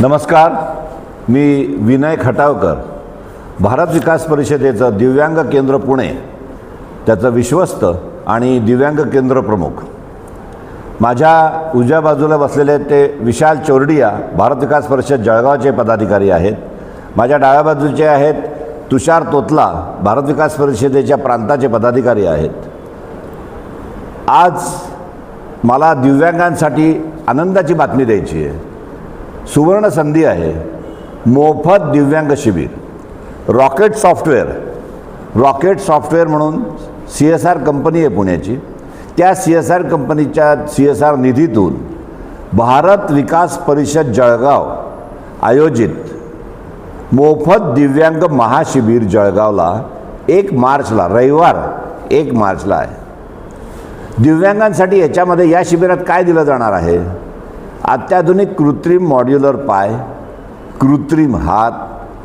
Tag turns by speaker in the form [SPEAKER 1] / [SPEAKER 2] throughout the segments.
[SPEAKER 1] नमस्कार, मी विनय खटावकर, भारत विकास परिषदेचं दिव्यांग केंद्र पुणे त्याचं विश्वस्त आणि दिव्यांग केंद्र प्रमुख. माझ्या उजव्या बाजूला बसलेले ते विशाल चोरडिया, भारत विकास परिषद जळगावचे पदाधिकारी आहेत. माझ्या डाव्या बाजूचे आहेत तुषार तोतला, भारत विकास परिषदेच्या प्रांताचे पदाधिकारी आहेत. आज मला दिव्यांगांसाठी आनंदाची बातमी द्यायची आहे. सुवर्ण संधी आहे. मोफत दिव्यांग शिबिर. रॉकेट सॉफ्टवेअर म्हणून CSR कंपनी आहे पुण्याची. त्या CSR कंपनीच्या CSR निधीतून भारत विकास परिषद जळगाव आयोजित मोफत दिव्यांग महाशिबिर जळगावला 1 मार्चला, रविवार 1 मार्चला आहे. दिव्यांगांसाठी याच्यामध्ये या शिबिरात काय दिलं जाणार आहे? अत्याधुनिक कृत्रिम मॉड्युलर पाय, कृत्रिम हात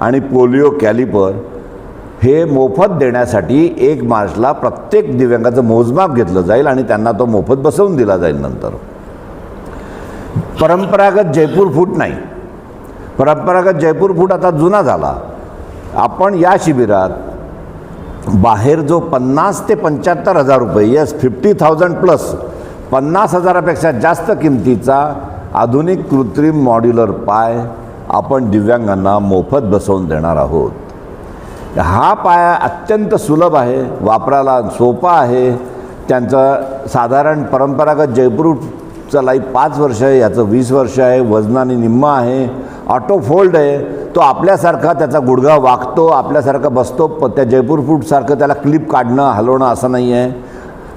[SPEAKER 1] आणि पोलिओ कॅलिपर हे मोफत देण्यासाठी 1 मार्चला प्रत्येक दिव्यांगाचं मोजमाप घेतलं जाईल आणि त्यांना तो मोफत बसवून दिला जाईल. नंतर परंपरागत जयपूर फूट नाही. परंपरागत जयपूर फूट आता जुना झाला. आपण या शिबिरात बाहेर जो 50 ते 75 हजार रुपये, यस 50,000 प्लस 50,000पेक्षा जास्त किमतीचा आधुनिक कृत्रिम मॉड्युलर पाय आपण दिव्यांगांना मोफत बसवून देणार आहोत. हा पाय अत्यंत सुलभ आहे, वापरायला सोपा आहे. त्यांचं साधारण परंपरागत जयपूरचं लाईफ 5 वर्ष आहे, याचं 20 वर्ष आहे. वजनाने निम्मा आहे, ऑटो फोल्ड आहे. तो आपल्यासारखा त्याचा गुडघा वागतो, आपल्यासारखा बसतो. त्या जयपूर फूटसारखं त्याला क्लिप काढणं हलवणं असं नाही आहे.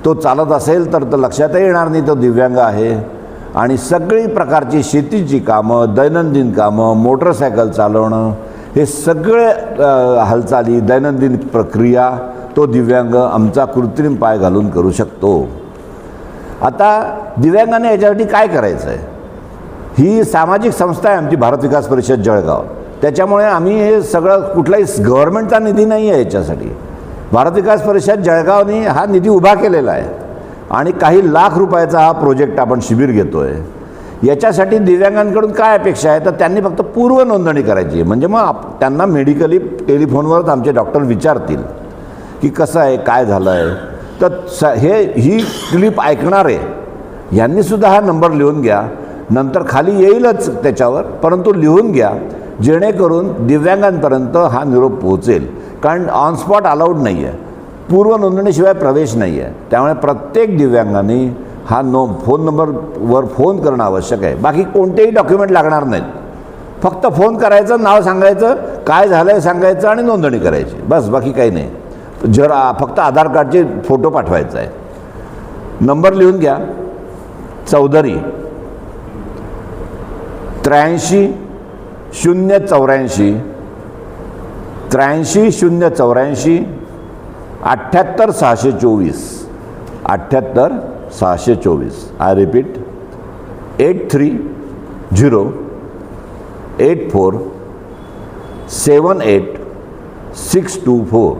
[SPEAKER 1] तो चालत असेल तर लक्षातही येणार नाही तो दिव्यांग आहे. आणि सगळी प्रकारची शेतीची कामं, दैनंदिन कामं, मोटरसायकल चालवणं, हे सगळे हालचाली, दैनंदिन प्रक्रिया तो दिव्यांग आमचा कृत्रिम पाय घालून करू शकतो. आता दिव्यांगाने याच्यासाठी काय करायचं आहे? ही सामाजिक संस्था आहे आमची भारत विकास परिषद जळगाव. त्याच्यामुळे आम्ही हे सगळं, कुठलाही गव्हर्नमेंटचा निधी नाही आहे याच्यासाठी. भारत विकास परिषद जळगावने हा निधी उभा केलेला आहे आणि काही लाख रुपयाचा हा प्रोजेक्ट आपण शिबिर घेतो आहे. याच्यासाठी दिव्यांगांकडून काय अपेक्षा आहे? तर त्यांनी फक्त पूर्व नोंदणी करायची आहे. म्हणजे मग त्यांना मेडिकली टेलिफोनवरच आमचे डॉक्टर विचारतील की कसं आहे, काय झालं आहे. तर ही क्लिप ऐकणारे यांनीसुद्धा हा नंबर लिहून घ्या. नंतर खाली येईलच त्याच्यावर, परंतु लिहून घ्या जेणेकरून दिव्यांगांपर्यंत हा निरोप पोहोचेल. कारण ऑन स्पॉट अलाउड नाही आहे, पूर्व नोंदणीशिवाय प्रवेश नाही आहे. त्यामुळे प्रत्येक दिव्यांगाने हा फोन नंबरवर फोन करणं आवश्यक आहे. बाकी कोणतेही डॉक्युमेंट लागणार नाहीत. फक्त फोन करायचं, नाव सांगायचं, काय झालं आहे सांगायचं आणि नोंदणी करायची, बस. बाकी काही नाही. फक्त आधार कार्डचे फोटो पाठवायचा आहे. नंबर लिहून घ्या: चौधरी 83 084 83 084 78 624 78 624. I repeat 83 084 78 624.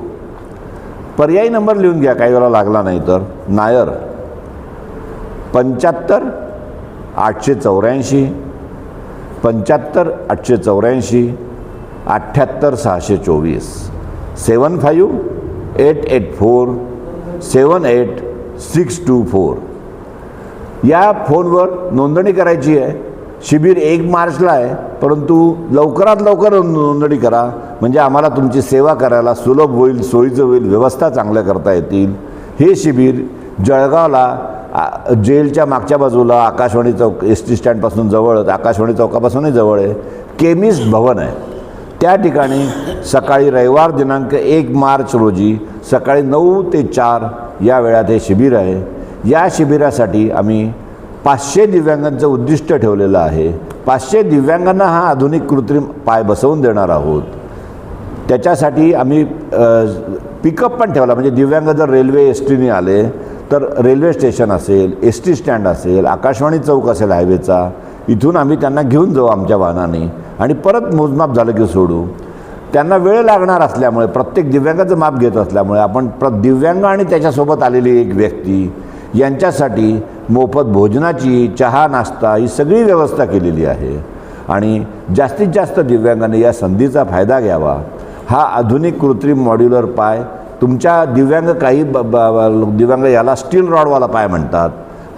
[SPEAKER 1] पर्यायी नंबर लिहून घ्या, काही वेळा लागला नाही तर. नायर 75 884 75 884 78 624 75 884 78 624. या फोनवर नोंदणी करायची आहे. शिबिर 1 मार्चला आहे, परंतु लवकरात लवकर नोंदणी करा, म्हणजे आम्हाला तुमची सेवा करायला सुलभ होईल, सोयीचं होईल, व्यवस्था चांगल्या करता येतील. हे शिबिर जळगावला जेलच्या मागच्या बाजूला आकाशवाणी चौक, ST स्टँडपासून जवळ, आकाशवाणी चौकापासूनही जवळ आहे, केमिस्ट भवन आहे. त्या ठिकाणी सकाळी रविवार दिनांक 1 मार्च रोजी सकाळी 9 ते 4 या वेळात हे शिबिर आहे. या शिबिरासाठी आम्ही 500 दिव्यांगांचं उद्दिष्ट ठेवलेलं आहे. 500 दिव्यांगांना हा आधुनिक कृत्रिम पाय बसवून देणार आहोत. त्याच्यासाठी आम्ही पिकअप पण ठेवला. म्हणजे दिव्यांग जर रेल्वे STने आले तर रेल्वे स्टेशन असेल, ST स्टँड असेल, आकाशवाणी चौक असेल हायवेचा, इथून आम्ही त्यांना घेऊन जाऊ आमच्या वाहनाने आणि परत मोजमाप झालं की सोडू. त्यांना वेळ लागणार असल्यामुळे, प्रत्येक दिव्यांगाचं माप घेत असल्यामुळे आपण दिव्यांग आणि त्याच्यासोबत आलेली एक व्यक्ती यांच्यासाठी मोफत भोजनाची, चहा, नाश्ता ही सगळी व्यवस्था केलेली आहे. आणि जास्तीत जास्त दिव्यांगांनी या संधीचा फायदा घ्यावा. हा आधुनिक कृत्रिम मॉड्युलर पाय तुमच्या दिव्यांग काही दिव्यांग याला स्टील रॉडवाला पाय म्हणतात.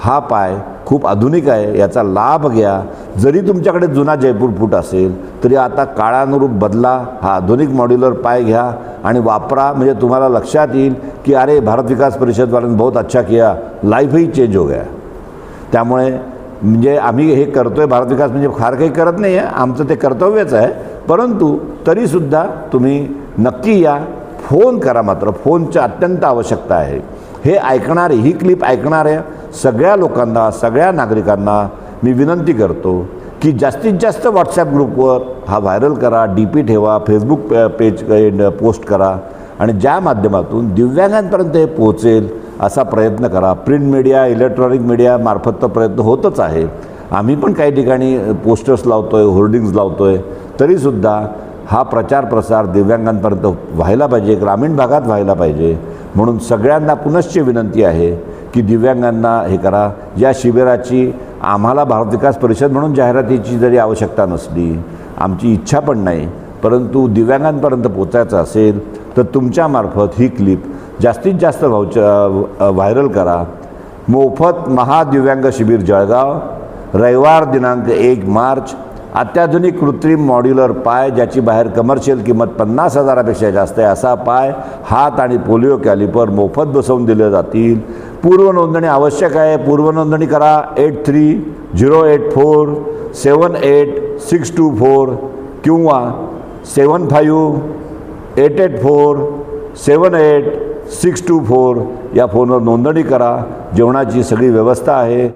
[SPEAKER 1] हा पाय खूप आधुनिक आहे, याचा लाभ घ्या. जरी तुमच्याकडे जुना जयपूर फूट असेल तरी आता काळानुरूप बदला, हा आधुनिक मॉड्युलर पाय घ्या आणि वापरा. म्हणजे तुम्हाला लक्षात येईल की अरे भारत विकास परिषद वाल्यांनी बहुत अच्छा किया, लाईफ ही चेंज हो गया. त्यामुळे म्हणजे आम्ही हे करतोय, भारत विकास म्हणजे फार काही करत नाही आहे, आमचं ते कर्तव्यच आहे. परंतु तरीसुद्धा तुम्ही नक्की या, फोन करा. मात्र फोनची अत्यंत आवश्यकता आहे. हे ऐकणारे, ही क्लिप ऐकणाऱ्या सगळ्या लोकांना, सगळ्या नागरिकांना मी विनंती करतो की जास्तीत जास्त व्हॉट्सॲप ग्रुपवर हा व्हायरल करा, DP ठेवा, फेसबुक पेज पोस्ट करा आणि ज्या माध्यमातून दिव्यांगांपर्यंत हे पोहोचेल असा प्रयत्न करा. प्रिंट मीडिया, इलेक्ट्रॉनिक मीडिया मार्फत तर प्रयत्न होतच आहे. आम्ही पण काही ठिकाणी पोस्टर्स लावतो आहे, होर्डिंग्ज लावतो आहे. तरीसुद्धा हा प्रचार प्रसार दिव्यांगांपर्यंत व्हायला पाहिजे, ग्रामीण भागात व्हायला पाहिजे. म्हणून सगळ्यांना पुनश्च विनंती आहे की दिव्यांगांना हे करा. या शिबिराची आम्हाला भारत विकास परिषद म्हणून जाहिरातीची जरी आवश्यकता नसली, आमची इच्छा पण नाही, परंतु दिव्यांगांपर्यंत पोचायचं असेल तर तुमच्यामार्फत ही क्लिप जास्तीत जास्त व्हायरल करा. मोफत महादिव्यांग शिबिर जळगाव, रविवार दिनांक 1 मार्च. अत्याधुनिक कृत्रिम मॉड्युलर पाय ज्याची बाहेर कमर्शियल किंमत 50,000पेक्षा जास्त आहे, असा पाय, हात आणि पोलिओ कॅलिपर मोफत बसवून दिले जातील. पूर्वनोंदणी आवश्यक आहे. पूर्वनोंदणी करा 8308478624 किंवा 7588478624 या फोनवर नोंदणी करा. जेवणाची सगळी व्यवस्था आहे.